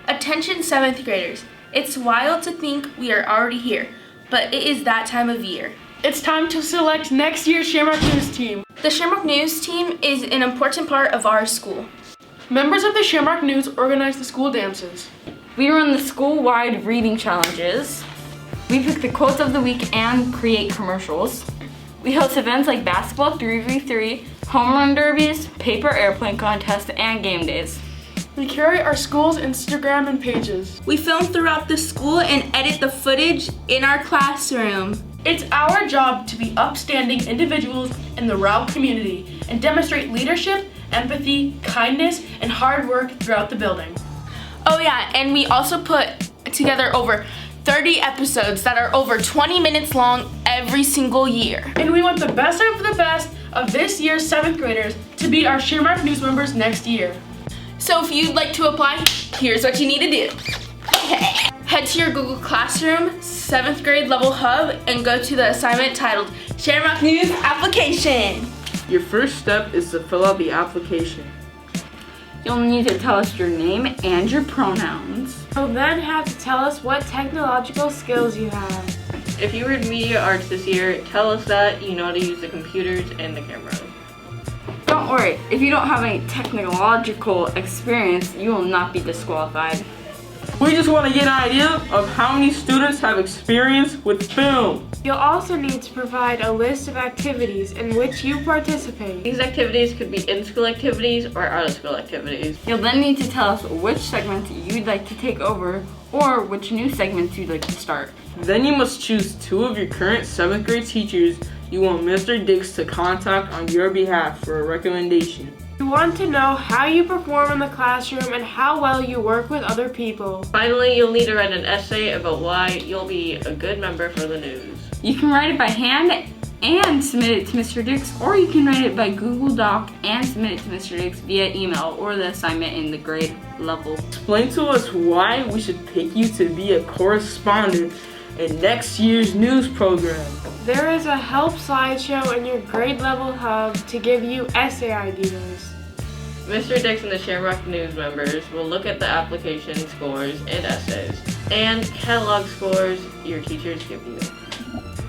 Attention 7th graders. It's wild to think we are already here, but it is that time of year. It's time to select next year's Shamrock News team. The Shamrock News team is an important part of our school. Members of the Shamrock News organize the school dances. We run the school-wide reading challenges. We pick the quotes of the week and create commercials. We host events like basketball 3v3, home run derbies, paper airplane contests, and game days. We curate our school's Instagram and pages. We film throughout the school and edit the footage in our classroom. It's our job to be upstanding individuals in the Rowe community and demonstrate leadership, empathy, kindness, and hard work throughout the building. Oh yeah, and we also put together over 30 episodes that are over 20 minutes long every single year. And we want the best of this year's 7th graders to be our Shamrock News members next year. So if you'd like to apply, here's what you need to do. Head to your Google Classroom 7th grade level hub and go to the assignment titled Shamrock News Application. Your first step is to fill out the application. You'll need to tell us your name and your pronouns. You'll then have to tell us what technological skills you have. If you were in media arts this year, tell us that you know how to use the computers and the cameras. Don't worry, if you don't have any technological experience, you will not be disqualified. We just want to get an idea of how many students have experience with film. You'll also need to provide a list of activities in which you participate. These activities could be in-school activities or out-of-school activities. You'll then need to tell us which segments you'd like to take over or which new segments you'd like to start. Then you must choose 2 of your current 7th grade teachers you want Mr. Dix to contact on your behalf for a recommendation. You want to know how you perform in the classroom and how well you work with other people. Finally, you'll need to write an essay about why you'll be a good member for the news. You can write it by hand and submit it to Mr. Dix, or you can write it by Google Doc and submit it to Mr. Dix via email or the assignment in the grade level. Explain to us why we should pick you to be a correspondent in next year's news program. There is a help slideshow in your grade level hub to give you essay ideas. Mr. Dix and the Shamrock News members will look at the application scores and essays and catalog scores your teachers give you.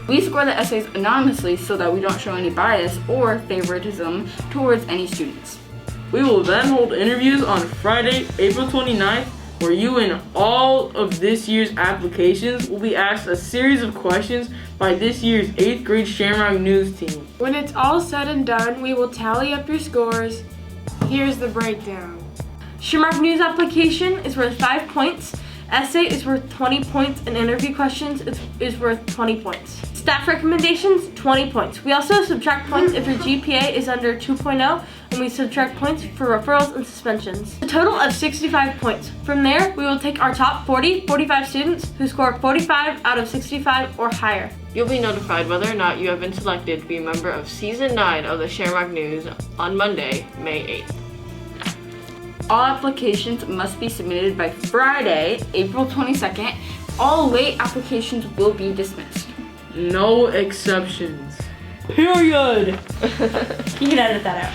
We score the essays anonymously so that we don't show any bias or favoritism towards any students. We will then hold interviews on Friday, April 29th, where you and all of this year's applications will be asked a series of questions by this year's 8th grade Shamrock News team. When it's all said and done, we will tally up your scores. Here's the breakdown. Shamrock News application is worth 5 points. Essay is worth 20 points, and interview questions is worth 20 points. Staff recommendations, 20 points. We also subtract points if your GPA is under 2.0, and we subtract points for referrals and suspensions. A total of 65 points. From there, we will take our top 45 students who score 45 out of 65 or higher. You'll be notified whether or not you have been selected to be a member of Season 9 of the Shamrock News on Monday, May 8th. All applications must be submitted by Friday, April 22nd. All late applications will be dismissed. No exceptions. Period. You can edit that out.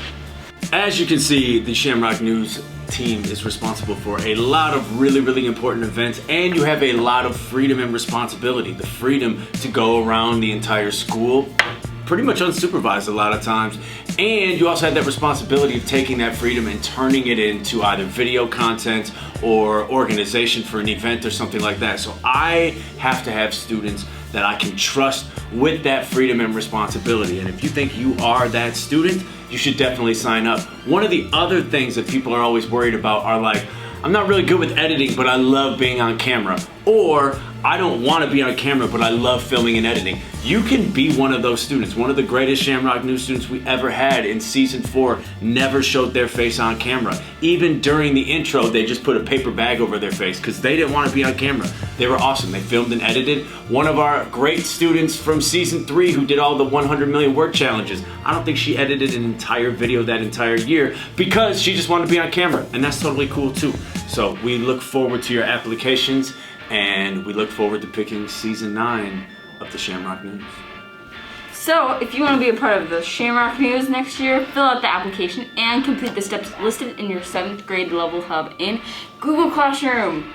As you can see, the Shamrock News team is responsible for a lot of really important events, and you have a lot of freedom and responsibility. The freedom to go around the entire school, pretty much unsupervised a lot of times, and you also have that responsibility of taking that freedom and turning it into either video content or organization for an event or something like that. So I have to have students that I can trust with that freedom and responsibility. And if you think you are that student, you should definitely sign up. One of the other things that people are always worried about are like, I'm not really good with editing, but I love being on camera. Or I don't want to be on camera, but I love filming and editing. You can be one of those students. One of the greatest Shamrock News students we ever had in season 4 never showed their face on camera. Even during the intro, they just put a paper bag over their face because they didn't want to be on camera. They were awesome. They filmed and edited. One of our great students from season 3 who did all the 100 million word challenges, I don't think she edited an entire video that entire year because she just wanted to be on camera, and that's totally cool too. So we look forward to your applications, and we look forward to picking season 9 of the Shamrock News. So, if you want to be a part of the Shamrock News next year, fill out the application and complete the steps listed in your 7th grade level hub in Google Classroom.